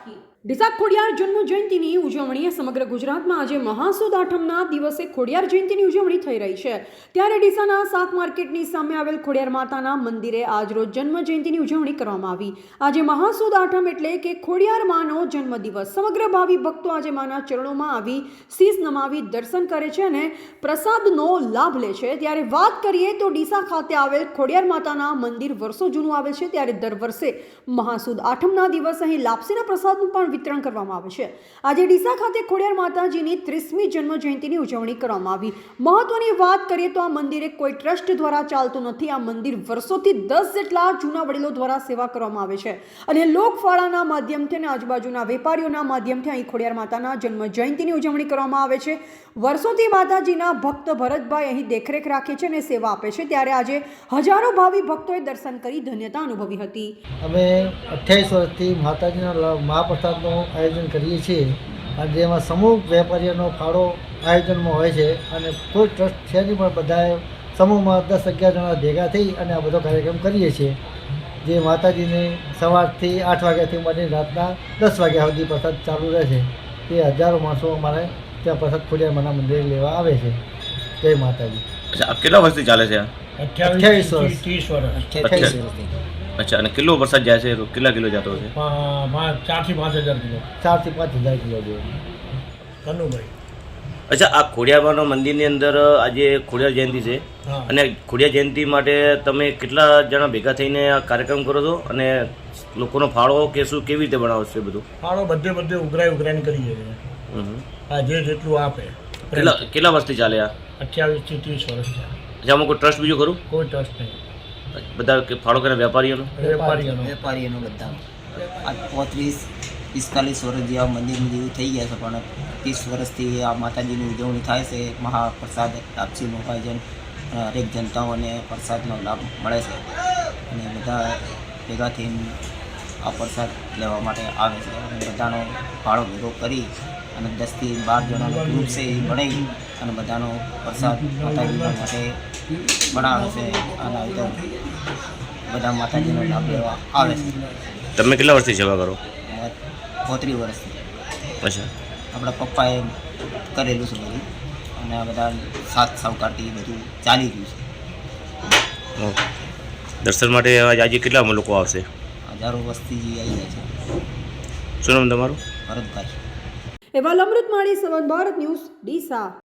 રાખી। ડીસા ખોડિયાર જન્મ જયંતિની ઉજવણી સમગ્ર ગુજરાતમાં આજે મહાસુદ આઠમના દિવસે ખોડિયાર જયંતિની ઉજવણી થઈ રહી છે। ત્યારે ડીસાના શાક માર્કેટની સામે આવેલ ખોડિયાર માતાના મંદિરે આજરોજ જન્મ જયંતિની ઉજવણી કરવામાં આવી। આજે મહાસુદ આઠમ એટલે કે ખોડિયાર માનો જન્મદિવસ। સમગ્ર ભાવિ ભક્તો આજે માના ચરણોમાં આવી શીશ નમાવી દર્શન કરે છે અને પ્રસાદનો લાભ લે છે। ત્યારે વાત કરીએ તો ડીસા ખાતે આવેલ ખોડિયાર માતાના મંદિર વર્ષો જૂનું આવેલ છે। ત્યારે દર વર્ષે મહાસુદ આઠમના દિવસે અહીં લાપસીના પ્રસાદનું પણ વિતરણ કરવામાં આવે છે। આજે ડીસા ખાતે ખોડિયાર માતાજીની 30મી જન્મ જયંતિની ઉજવણી કરવામાં આવી। મહત્વની વાત કરીએ તો આ મંદિર કોઈ ટ્રસ્ટ દ્વારા ચાલતું નથી। આ મંદિર વર્ષોથી 10 જેટલા જૂના વડીલો દ્વારા સેવા કરવામાં આવે છે અને લોકફાળાના માધ્યમથી અને આજુબાજુના વેપારીઓના માધ્યમથી અહીં ખોડિયાર માતાના જન્મ જયંતિની ઉજવણી કરવામાં આવે છે। વર્ષોથી માતાજીના ભક્ત ભરતભાઈ અહીં દેખરેખ રાખે છે અને સેવા આપે છે। ત્યારે આજે હજારો ભાવિ ભક્તોએ દર્શન કરી ધન્યતા અનુભવી હતી। અમે 28 વર્ષથી માતાજીના મહાપ્રસાદનું આયોજન કરીએ છીએ અને જેમાં સમૂહ વેપારીઓનો ફાળો આયોજનમાં હોય છે અને કોઈ ટ્રસ્ટ છે નહીં, પણ બધાએ સમૂહમાં 10-11 જણા ભેગા થઈ અને આ બધો કાર્યક્રમ કરીએ છીએ। જે માતાજીને સવારથી 8 વાગ્યાથી માંડીને રાતના 10 વાગ્યા સુધી પ્રસાદ ચાલુ રહે છે। તે હજારો માણસો અમારે ત્યાં પ્રસાદ ખોડિયાર માના મંદિરે લેવા આવે છે। જય માતાજી। अच्छा, आप कितना वर्ष चाले छे? 28 વર્ષ 30 વર્ષ। अच्छा, અને કેટલો વરસાદ જાય છે? કેટલા કિલો જતો છે? 4 થી 5 હજાર કિલો। 4 થી 5 હજાર કિલો જેવું। કનુભાઈ। અચ્છા, આ ખોડિયારમાંનો મંદિરની અંદર આજે ખોડિયાર જયંતિ છે હા। અને ખોડિયાર જયંતિ માટે તમે કેટલા જણા ભેગા થઈને આ કાર્યક્રમ કરો છો અને લોકોનો ફાળો કે શું કેવી રીતે બનાવો છો બધું? ફાળો બધે ઉઘરાઈને કરીએ છીએ। આ જેટલું આપે। કેટલા વર્ષથી ચાલે આ? 28 થી 30 વર્ષ છે। અચ્છા, આમાં કોઈ ટ્રસ્ટ બીજું ખરું? કોઈ ટ્રસ્ટ નહીં। બધા ફાળો કરે વેપારીઓનો? વેપારીઓનો બધા આ 35-45 વર્ષ જેવા મંદિરનું જેવું થઈ ગયા છે, પણ 30 વર્ષથી આ માતાજીની ઉજવણી થાય છે। મહાપ્રસાદ લાપસીનું આયોજન અને હરેક જનતાઓને પ્રસાદનો લાભ મળે છે અને બધા ભેગા થઈને આ પ્રસાદ લેવા માટે આવે છે અને બધાનો ફાળો ભેગો કરી અને 10 થી 12 જણાનો ગ્રુપ છે એ બનાવી અને બધાનો પ્રસાદ માતાજીના માટે બનાવે છે અને આવી બધા માતાજીનો લાભ લેવા આવે છે। તમે કેટલા વર્ષથી સેવા કરો? 35 વર્ષથી। અચ્છા, આપણા પપ્પાએ કરેલું છે બધું અને આ બધા સાથ સહકારથી બધું ચાલી રહ્યું છે। ઓકે। દર્શન માટે આજે કેટલા લોકો આવશે? હજારો વસ્તી આવી જાય છે। શું નામ તમારું? ભરતભાઈ। એવા અમૃત માળી, સંવાદ ભારત ન્યૂઝ, ડીસા।